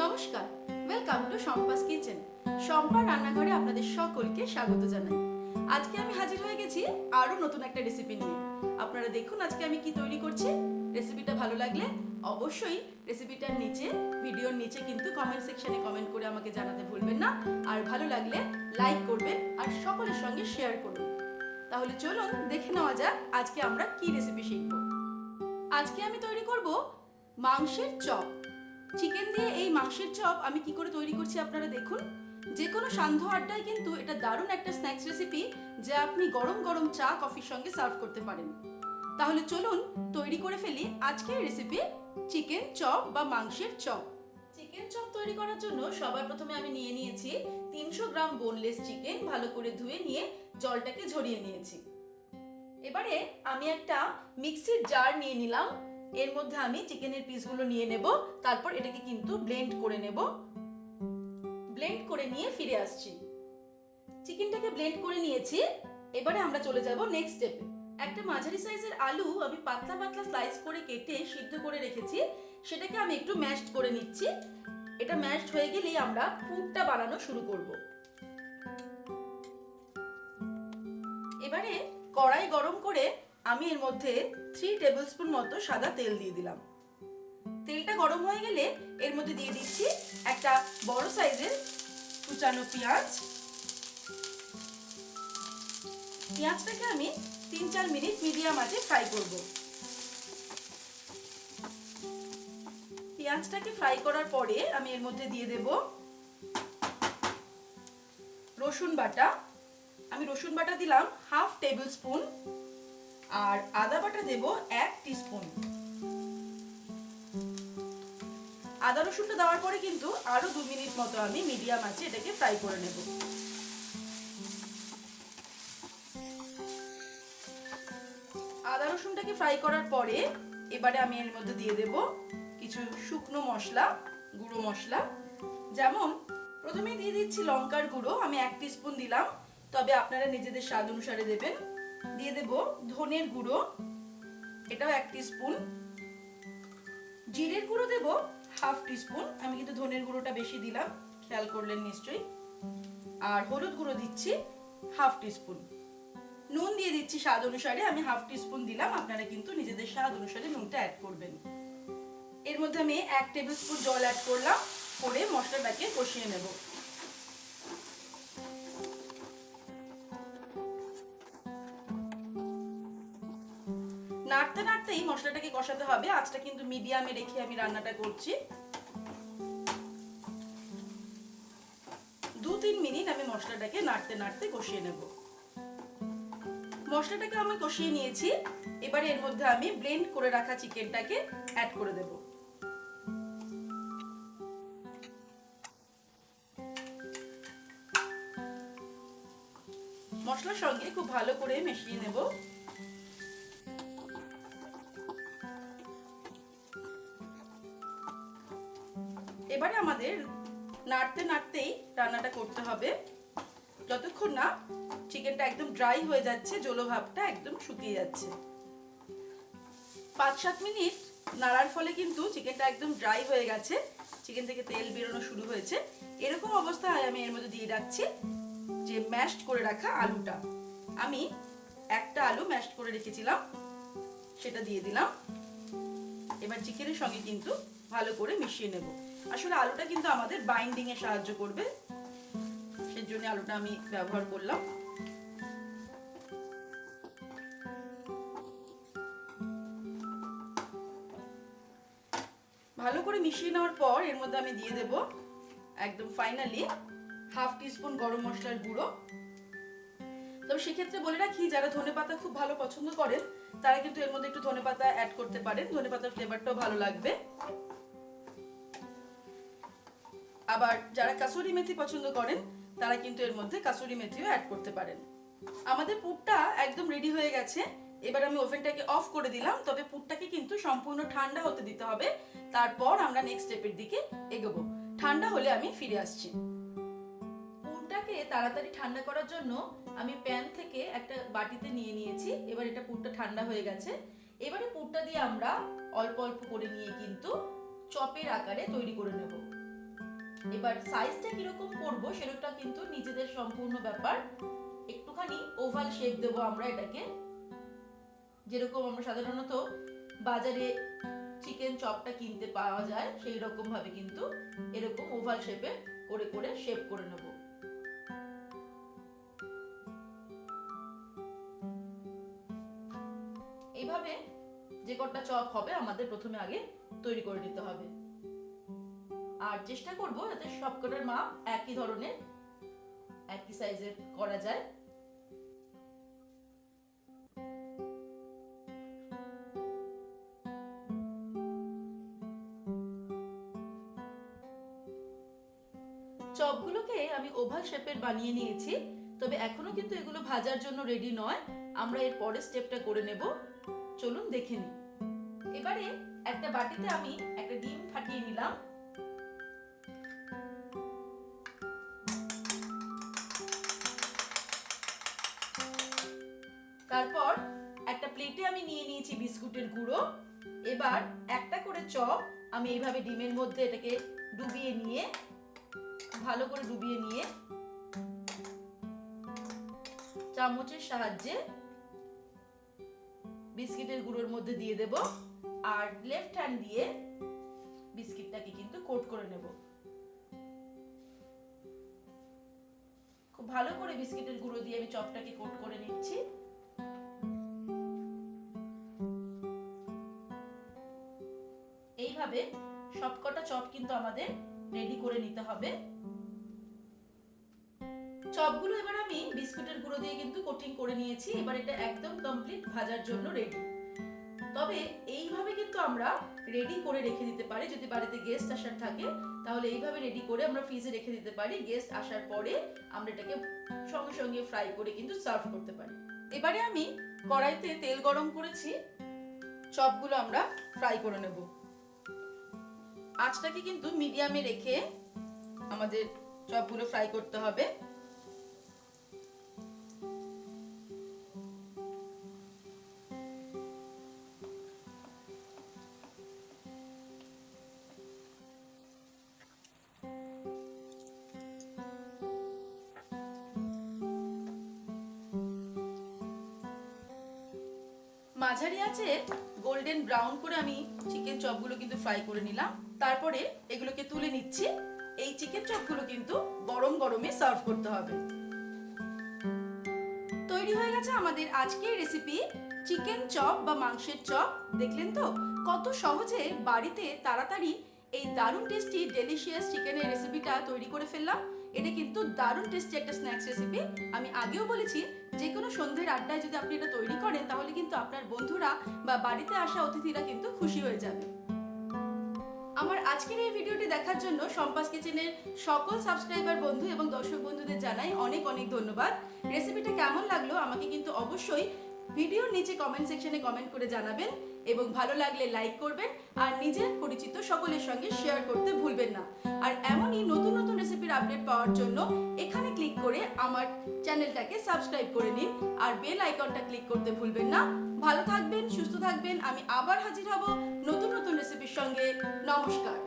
নমস্কার, welcome to Shampa's kitchen. Shampa রান্নাঘরে আপনাদের সকলকে স্বাগত জানাই। আজকে আমি হাজির হয়ে গেছি আরো নতুন একটা রেসিপি নিয়ে। আপনারা দেখুন আজকে আমি কি তৈরি করছি। রেসিপিটা ভালো লাগলে অবশ্যই রেসিপিটার নিচে, ভিডিওর নিচে কিন্তু কমেন্ট সেকশনে কমেন্ট করে আমাকে জানাতে ভুলবেন না। আর ভালো লাগলে লাইক করবেন আর সকলের সঙ্গে শেয়ার করুন। তাহলে চলুন দেখে নেওয়া যাক আজকে আমরা কি রেসিপি শিখব। আজকে আমি তৈরি করব মাংসের চপ। চিকেন দিয়ে এই মাংসের চপ আমি কি করে তৈরি করছি আপনারা দেখুন। যে কোনো সান্ধ্য আড্ডায় কিন্তু এটা দারুণ একটা স্ন্যাক্স রেসিপি, যা আপনি গরম গরম চা কফির সঙ্গে সার্ভ করতে পারেন। তাহলে চলুন তৈরি করে ফেলি আজকের রেসিপি, চিকেন চপ বা মাংসের চপ। চিকেন চপ তৈরি করার জন্য সবার প্রথমে আমি নিয়ে নিয়েছি 300 গ্রাম বোনলেস চিকেন। ভালো করে ধুয়ে নিয়ে জলটাকে ঝরিয়ে নিয়েছি। এবারে আমি একটা মিক্সির জার নিয়ে নিলাম। এর মধ্যে আমি চিকেনের পিসগুলো নিয়ে নেব, তারপর এটাকে কিন্তু ব্লেন্ড করে নেব। ব্লেন্ড করে নিয়ে ফিরে আসছি। চিকেনটাকে ব্লেন্ড করে নিয়েছি। এবারে আমরা চলে যাব নেক্সট স্টেপে। একটা মাঝারি সাইজের আলু আমি পাতলা পাতলা স্লাইস করে কেটে সিদ্ধ করে রেখেছি, সেটাকে আমি একটু ম্যাশড করে নিচ্ছি। এটা ম্যাশড হয়ে গেলেই আমরা পুরটা বানানো শুরু করব। এবারে কড়াই গরম করে আমি এর মধ্যে 3 টেবিলস্পুন মতো সাদা তেল দিয়ে দিলাম। তেলটা গরম হয়ে গেলে এর মধ্যে দিয়ে দিচ্ছি একটা বড় সাইজের কুচানো পেঁয়াজ। পেঁয়াজটাকে আমি 3-4 মিনিট মিডিয়াম আঁচে ফ্রাই করব। পেঁয়াজটাকে ফ্রাই করার পরে আমি এর মধ্যে দিয়ে দেব রসুন বাটা। আমি রসুন বাটা দিলাম 1/2 টেবিল স্পুন, আর আদা বাটা দেব 1 টিস্পুন। আদা রসুনটা দেওয়ার পরে কিন্তু আরো 2 মিনিট মতো আমি মিডিয়াম আঁচে এটাকে ফ্রাই করে নেব। আদা রসুনটাকে ফ্রাই করার পরে এবারে আমি এর মধ্যে দিয়ে দেব কিছু শুকনো মশলা, গুঁড়ো মশলা। যেমন প্রথমে দিয়ে দিচ্ছি লঙ্কার গুঁড়ো, আমি 1 টিস্পুন দিলাম, তবে আপনারা নিজেদের স্বাদ অনুসারে দেবেন। দিয়ে দেব ধনের গুঁড়ো, এটাও 1 টিস্পুন। জিরের গুঁড়ো দেব 1/2 টিস্পুন, আমি কিন্তু ধনের গুঁড়োটা বেশি দিলাম, খেয়াল করলেন নিশ্চয়ই। আর হলুদ গুঁড়ো দিচ্ছি 1/2 টিস্পুন। নুন দিয়ে দিচ্ছি স্বাদ অনুসারে, আমি 1/2 টিস্পুন দিলাম, আপনারা কিন্তু নিজেদের স্বাদ অনুসারে নুনটা অ্যাড করবেন। এর মধ্যে আমি 1 টেবিল স্পুন জল অ্যাড করলাম, করে মশলাটাকে কষিয়ে নেব। নাড়তে নাড়তেই মশলাটাকে কষাতে হবে, আঁচটা কিন্তু মিডিয়ামে রেখে আমি রান্নাটা করছি। 2-3 মিনিট আমি মশলাটাকে নাড়তে নাড়তে কষিয়ে নেব। মশলাটাকে আমি কষিয়ে নিয়েছি। এবারে এর মধ্যে আমি ব্লেন্ড করে রাখা চিকেনটাকে অ্যাড করে দেব। মশলার সঙ্গে খুব ভালো করে মিশিয়ে নেব। এবারে আমাদের নাড়তে নাড়তেই রান্নাটা করতে হবে, যতক্ষণ না চিকেনটা একদম ড্রাই হয়ে যাচ্ছে, জলো ভাবটা একদম শুকিয়ে যাচ্ছে। 5-7 মিনিট নাড়ার ফলে কিন্তু চিকেনটা একদম ড্রাই হয়ে গেছে, চিকেন থেকে তেল বেরোনো শুরু হয়েছে। এরকম অবস্থায় আমি এর মধ্যে দিয়ে রাখছি যে ম্যাশড করে রাখা আলুটা। আমি একটা আলু ম্যাশড করে রেখেছিলাম, সেটা দিয়ে দিলাম। এবার চিকেনের সঙ্গে কিন্তু ভালো করে মিশিয়ে নেব। আসলে আলুটা কিন্তু আমাদের বাইন্ডিং এ সাহায্য করবে, সেজন্য আলুটা আমি ব্যবহার করলাম। ভালো করে মিশিয়ে নেওয়ার পর এর মধ্যে আমি দিয়ে দেব একদম ফাইনালি 1/2 টিস্পুন গরম মশলার গুঁড়ো। তবে সেক্ষেত্রে বলে রাখি, যারা ধনেপাতা খুব ভালো পছন্দ করেন তারা কিন্তু এর মধ্যে একটু ধনেপাতা অ্যাড করতে পারেন, ধনেপাতার ফ্লেভারটাও ভালো লাগবে। আবার যারা কাসুরি মেথি পছন্দ করেন তারা কিন্তু এর মধ্যে কাসুরি মেথিও অ্যাড করতে পারেন। আমাদের পুরটা একদম রেডি হয়ে গেছে। এবার আমি ওভেনটাকে অফ করে দিলাম, তবে পুরটাকে কিন্তু সম্পূর্ণ ঠান্ডা হতে দিতে হবে, তারপর আমরা নেক্সট স্টেপের দিকে এগোবো। ঠান্ডা হলে আমি ফিরে আসছি। পুরটাকে তাড়াতাড়ি ঠান্ডা করার জন্য আমি প্যান থেকে একটা বাটিতে নিয়ে নিয়েছি। এবার এটা পুরটা ঠান্ডা হয়ে গেছে। এবারে পুরটা দিয়ে আমরা অল্প অল্প করে নিয়ে কিন্তু চপের আকারে তৈরি করে নেব। এবার সাইজটা কিরকম করব সেটা কিন্তু নিজেদের সম্পূর্ণ ব্যাপার। একটুখানি ওভাল শেপ দেবো আমরা এটাকে, যেরকম আমরা সাধারণত বাজারে চিকেন চপটা কিনতে পাওয়া যায় সেই রকম ভাবে কিন্তু এরকম ওভাল শেপে করে করে শেপ করে নেব। এইভাবে যে কটা চপ হবে আমাদের প্রথমে আগে তৈরি করে নিতে হবে, আর চেষ্টা করব যাতে সবকটার মাপ একই ধরনের একই সাইজের করা যায়। চপগুলোকে আমি ওভাল শেপের বানিয়ে নিয়েছি, তবে এখনো কিন্তু এগুলো ভাজার জন্য রেডি নয়। আমরা এর পরের স্টেপটা করে নেব, চলুন দেখে নিই। এবারে একটা বাটিতে আমি একটা ডিম ফাটিয়ে নিলাম। তারপর একটা প্লেটে আমি নিয়ে নিয়েছি বিস্কুটের গুঁড়ো। এবার একটা করে চপ আমি এইভাবে ডিমের মধ্যে এটাকে ডুবিয়ে নিয়ে, ভালো করে ডুবিয়ে নিয়ে চামচের সাহায্যে বিস্কিটের গুঁড়োর মধ্যে দিয়ে দেব, আর লেফট হ্যান্ড দিয়ে বিস্কিটটাকে কিন্তু কোট করে নেব। খুব ভালো করে বিস্কিটের গুঁড়ো দিয়ে আমি চপটাকে কোট করে নিচ্ছি। এইভাবে সবকটা চপ কিন্তু আমাদের রেডি করে নিতে হবে। চপগুলো এবার আমি বিস্কুটের গুঁড়ো দিয়ে কিন্তু কোটিং করে নিয়েছি। এবার এটা একদম কমপ্লিট ভাজার জন্য রেডি। তবে এইভাবে কিন্তু আমরা রেডি করে রেখে দিতে পারি, যদি বাড়িতে গেস্ট আসার থাকে তাহলে এইভাবে রেডি করে আমরা ফ্রিজে রেখে দিতে পারি। গেস্ট আসার পরে আমরা এটাকে সঙ্গে সঙ্গে ফ্রাই করে কিন্তু সার্ভ করতে পারি। এবারে আমি কড়াইতে তেল গরম করেছি, চপগুলো আমরা ফ্রাই করে নেব। আঁচটাকে কিন্তু মিডিয়ামে রেখে আমাদের চপগুলো ফ্রাই করতে হবে। মাঝারি আছে গোল্ডেন ব্রাউন করে আমি চিকেন চপগুলো কিন্তু ফ্রাই করে নিলাম। তারপরে এগুলোকে তুলে নিচ্ছি। এই চিকেন চপগুলো কিন্তু গরম গরমে সার্ভ করতে হবে। তৈরি হয়ে গেছে আমাদের আজকের রেসিপি চিকেন চপ বা মাংসের চপ। দেখলেন তো কত সহজে বাড়িতে তাড়াতাড়ি এই দারুণ টেস্টি ডেলিশিয়াস চিকেনের রেসিপিটা তৈরি করে ফেললাম। এটা কিন্তু দারুণ টেস্টি একটা স্ন্যাক্স রেসিপি। আমি আগেও বলেছি যে কোনো সন্ধ্যের আড্ডায় যদি আপনি এটা তৈরি করেন তাহলে কিন্তু আপনার বন্ধুরা বা বাড়িতে আসা অতিথিরা কিন্তু খুশি হয়ে যাবে। আমার আজকের এই ভিডিওটি দেখার জন্য সম্পাস কিচেনের সকল সাবস্ক্রাইবার বন্ধু এবং দর্শক বন্ধুদের জানাই অনেক অনেক ধন্যবাদ। রেসিপিটা কেমন লাগলো আমাকে কিন্তু অবশ্যই ভিডিওর নিচে কমেন্ট সেকশনে কমেন্ট করে জানাবেন, এবং ভালো লাগলে লাইক করবেন আর নিজের পরিচিত সকলের সঙ্গে শেয়ার করতে ভুলবেন না। আর এমনই নতুন নতুন রেসিপির আপডেট পাওয়ার জন্য এখানে ক্লিক করে আমার চ্যানেলটাকে সাবস্ক্রাইব করে নিন, আর বেল আইকনটা ক্লিক করতে ভুলবেন না। ভালো থাকবেন, সুস্থ থাকবেন। আমি আবার হাজির হব নতুন নতুন রেসিপির সঙ্গে। নমস্কার।